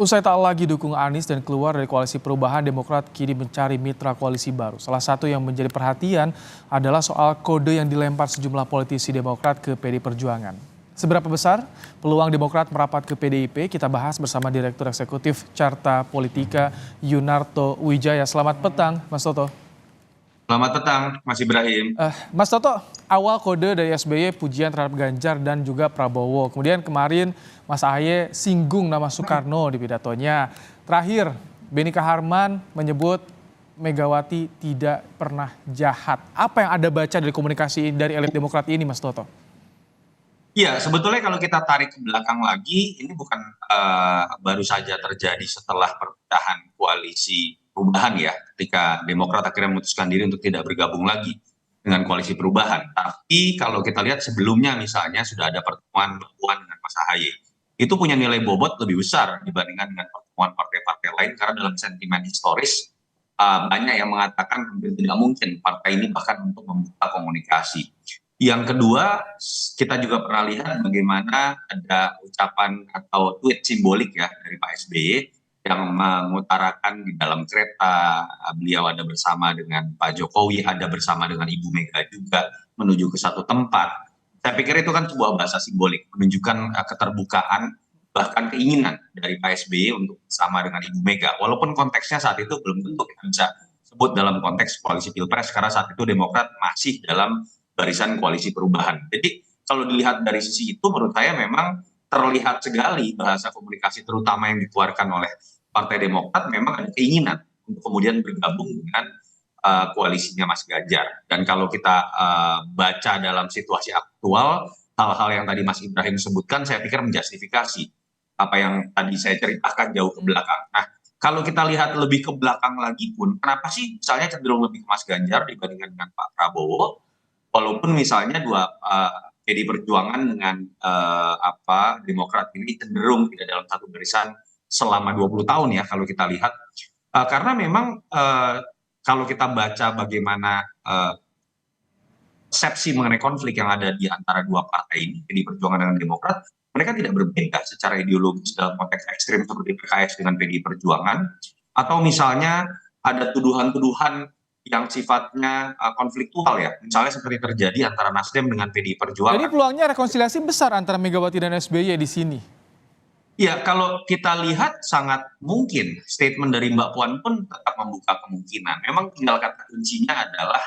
Usai tak lagi dukung Anies dan keluar dari koalisi perubahan, Demokrat kini mencari mitra koalisi baru. Salah satu yang menjadi perhatian adalah soal kode yang dilempar sejumlah politisi Demokrat ke PD Perjuangan. Seberapa besar peluang Demokrat merapat ke PDIP? Kita bahas bersama Direktur Eksekutif Carta Politika Yunarto Wijaya. Selamat petang, Mas Toto. Selamat petang, Mas Ibrahim. Mas Toto, awal kode dari SBY pujian terhadap Ganjar dan juga Prabowo. Kemudian kemarin Mas Ahaye singgung nama Soekarno di pidatonya. Terakhir, Benny Kaharman menyebut Megawati tidak pernah jahat. Apa yang Anda baca dari komunikasi dari elit Demokrat ini, Mas Toto? Iya, sebetulnya kalau kita tarik ke belakang lagi, ini bukan baru saja terjadi setelah perpecahan koalisi perubahan ya, ketika Demokrat akhirnya memutuskan diri untuk tidak bergabung lagi dengan koalisi perubahan. Tapi kalau kita lihat sebelumnya misalnya sudah ada pertemuan Puan dengan Mas Ahaye. Itu punya nilai bobot lebih besar dibandingkan dengan pertemuan partai-partai lain karena dalam sentimen historis banyak yang mengatakan hampir tidak mungkin partai ini bahkan untuk membuka komunikasi. Yang kedua, kita juga pernah lihat bagaimana ada ucapan atau tweet simbolik ya dari Pak SBY yang mengutarakan di dalam kereta beliau ada bersama dengan Pak Jokowi, ada bersama dengan Ibu Mega juga menuju ke satu tempat. Saya pikir itu kan sebuah bahasa simbolik, menunjukkan keterbukaan bahkan keinginan dari Pak SBY untuk bersama dengan Ibu Mega. Walaupun konteksnya saat itu belum tentu kita bisa sebut dalam konteks koalisi Pilpres karena saat itu Demokrat masih dalam barisan koalisi perubahan. Jadi kalau dilihat dari sisi itu menurut saya memang terlihat sekali bahasa komunikasi terutama yang dikeluarkan oleh Partai Demokrat memang ada keinginan untuk kemudian bergabung dengan koalisinya Mas Ganjar. Dan kalau kita baca dalam situasi aktual, hal-hal yang tadi Mas Ibrahim sebutkan saya pikir menjustifikasi apa yang tadi saya ceritakan jauh ke belakang. Nah, kalau kita lihat lebih ke belakang lagi pun, kenapa sih misalnya cenderung lebih ke Mas Ganjar dibandingkan dengan Pak Prabowo? Walaupun misalnya PD Perjuangan dengan Demokrat ini cenderung tidak dalam satu barisan selama 20 tahun ya kalau kita lihat. Karena memang kalau kita baca bagaimana persepsi mengenai konflik yang ada di antara dua partai ini, PD Perjuangan dan Demokrat, mereka tidak berbeda secara ideologis dalam konteks ekstrim seperti PKS dengan PD Perjuangan, atau misalnya ada tuduhan-tuduhan yang sifatnya konfliktual ya, misalnya seperti terjadi antara Nasdem dengan PDI Jadi Perjuangan. peluangnya rekonsiliasi besar antara Megawati dan SBY di sini. Ya, kalau kita lihat sangat mungkin statement dari Mbak Puan pun tetap membuka kemungkinan. Memang tinggal kata kuncinya adalah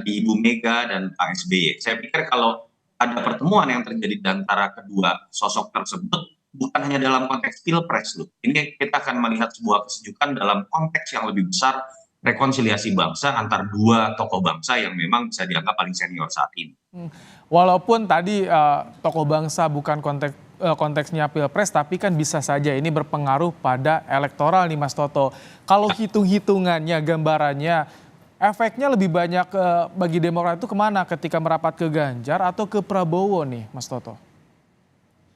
di Ibu Mega dan Pak SBY. Saya pikir kalau ada pertemuan yang terjadi di antara kedua sosok tersebut, bukan hanya dalam konteks Pilpres loh. Ini kita akan melihat sebuah kesejukan dalam konteks yang lebih besar, rekonsiliasi bangsa antar dua tokoh bangsa yang memang bisa dianggap paling senior saat ini. Walaupun tadi tokoh bangsa bukan konteksnya Pilpres, tapi kan bisa saja ini berpengaruh pada elektoral nih Mas Toto. Kalau hitung-hitungannya, gambarannya, efeknya lebih banyak bagi Demokrat itu kemana ketika merapat ke Ganjar atau ke Prabowo nih Mas Toto?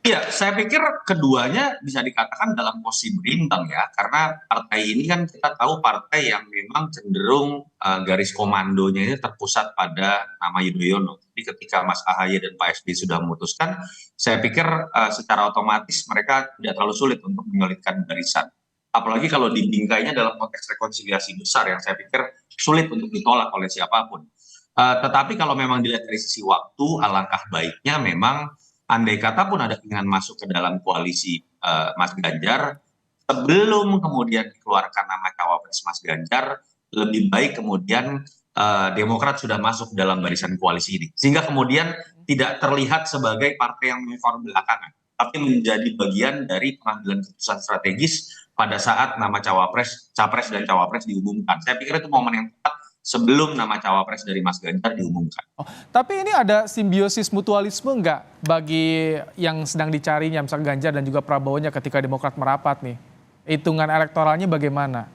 Iya, saya pikir keduanya bisa dikatakan dalam posisi berimbang ya, karena partai ini kan kita tahu partai yang memang cenderung garis komandonya ini terpusat pada nama Yudhoyono. Jadi ketika Mas Ahaye dan Pak SBY sudah memutuskan, saya pikir secara otomatis mereka tidak terlalu sulit untuk menyulitkan barisan. Apalagi kalau dibingkainya dalam konteks rekonsiliasi besar yang saya pikir sulit untuk ditolak oleh siapapun. Tetapi kalau memang dilihat dari sisi waktu, alangkah baiknya memang andai kata pun ada keinginan masuk ke dalam koalisi Mas Ganjar, sebelum kemudian dikeluarkan nama cawapres Mas Ganjar, lebih baik kemudian Demokrat sudah masuk dalam barisan koalisi ini. Sehingga kemudian tidak terlihat sebagai partai yang menginform belakangan, tapi menjadi bagian dari pengambilan keputusan strategis pada saat nama capres dan cawapres diumumkan. Saya pikir itu momen yang tepat sebelum nama cawapres dari Mas Ganjar diumumkan. Tapi ini ada simbiosis mutualisme nggak bagi yang sedang dicarinya, misalnya Ganjar dan juga Prabowo-nya ketika Demokrat merapat nih? Hitungan elektoralnya bagaimana?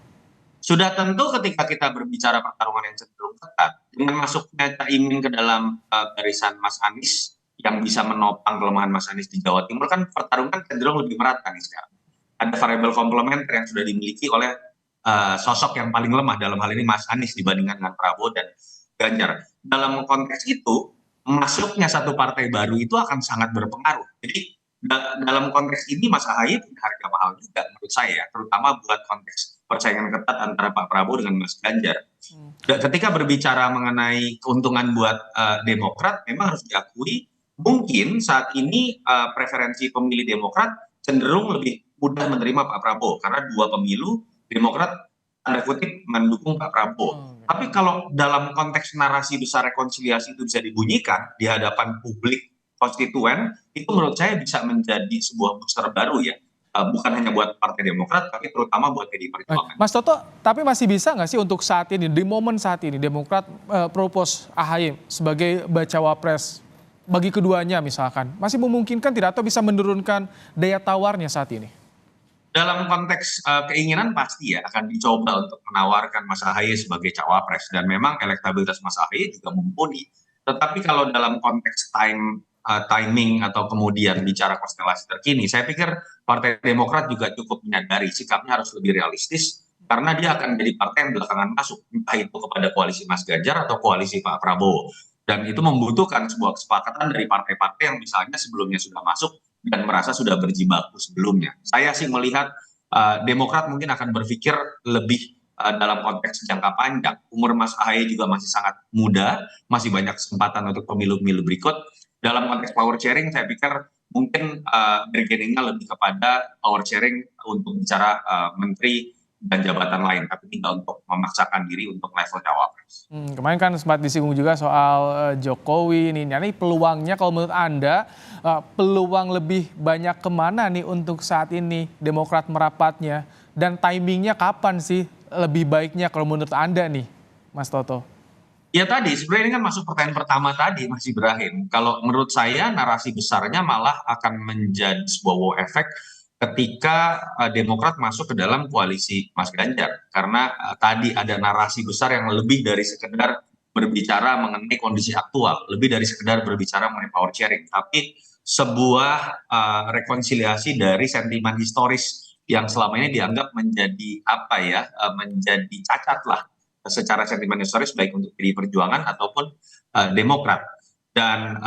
Sudah tentu ketika kita berbicara pertarungan yang cenderung ketat, dengan masuknya Caimin ke dalam barisan Mas Anies yang bisa menopang kelemahan Mas Anies di Jawa Timur, kan pertarungan cenderung lebih merata nih sekarang. Ada variabel komplementer yang sudah dimiliki oleh sosok yang paling lemah dalam hal ini Mas Anies dibandingkan dengan Prabowo dan Ganjar. Dalam konteks itu, masuknya satu partai baru itu akan sangat berpengaruh. Jadi Dalam konteks ini Mas Ahaye punya harga mahal juga menurut saya, terutama buat konteks persaingan ketat antara Pak Prabowo dengan Mas Ganjar. Dan ketika berbicara mengenai keuntungan buat Demokrat, memang harus diakui mungkin saat ini preferensi pemilih Demokrat cenderung lebih mudah menerima Pak Prabowo karena 2 pemilu Demokrat tanda kutip mendukung Pak Prabowo. Tapi kalau dalam konteks narasi besar rekonsiliasi itu bisa dibunyikan di hadapan publik konstituen, itu menurut saya bisa menjadi sebuah booster baru ya. Bukan hanya buat Partai Demokrat, tapi terutama buat PDI Perjuangan. Mas Toto, tapi masih bisa nggak sih untuk saat ini, di momen saat ini, Demokrat propose AHY sebagai bacawa pres bagi keduanya misalkan, masih memungkinkan tidak atau bisa menurunkan daya tawarnya saat ini? Dalam konteks keinginan pasti ya akan dicoba untuk menawarkan Mas Ahaye sebagai cawapres dan memang elektabilitas Mas Ahaye juga mumpuni. Tetapi kalau dalam konteks timing atau kemudian bicara konstelasi terkini, saya pikir Partai Demokrat juga cukup menyadari sikapnya harus lebih realistis karena dia akan menjadi partai yang belakangan masuk, entah itu kepada koalisi Mas Ganjar atau koalisi Pak Prabowo. Dan itu membutuhkan sebuah kesepakatan dari partai-partai yang misalnya sebelumnya sudah masuk dan merasa sudah berjibaku sebelumnya. Saya sih melihat Demokrat mungkin akan berpikir lebih dalam konteks jangka panjang. Umur Mas Ahaye juga masih sangat muda, masih banyak kesempatan untuk pemilu-pemilu berikut. Dalam konteks power sharing, saya pikir mungkin bargainingnya lebih kepada power sharing untuk bicara menteri dan jabatan lain, tapi tidak untuk memaksakan diri untuk level cawapres. Kemarin kan sempat disinggung juga soal Jokowi ini peluangnya kalau menurut Anda peluang lebih banyak kemana nih untuk saat ini Demokrat merapatnya dan timingnya kapan sih lebih baiknya kalau menurut Anda nih, Mas Toto? Ya tadi sebenarnya ini kan masuk pertanyaan pertama tadi masih Ibrahim. Kalau menurut saya narasi besarnya malah akan menjadi sebuah wow effect ketika Demokrat masuk ke dalam koalisi Mas Ganjar karena tadi ada narasi besar yang lebih dari sekedar berbicara mengenai kondisi aktual, lebih dari sekedar berbicara mengenai power sharing, tapi sebuah rekonsiliasi dari sentimen historis yang selama ini dianggap menjadi menjadi cacat lah secara sentimen historis baik untuk PDI Perjuangan ataupun Demokrat. Dan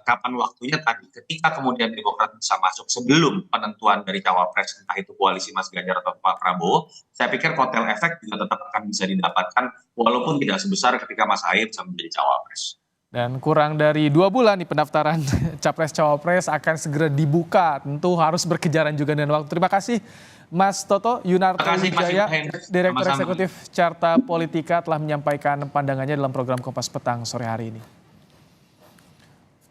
kapan waktunya tadi ketika kemudian Demokrat bisa masuk sebelum penentuan dari cawapres entah itu koalisi Mas Ganjar atau Pak Prabowo, saya pikir kotel efek juga tetap akan bisa didapatkan walaupun tidak sebesar ketika Mas Ahaye bisa menjadi cawapres. Dan kurang dari 2 bulan nih pendaftaran capres-cawapres akan segera dibuka. Tentu harus berkejaran juga dengan waktu. Terima kasih Mas Toto Yunarto Wijaya, Direktur Eksekutif Carta Politika telah menyampaikan pandangannya dalam program Kompas Petang sore hari ini.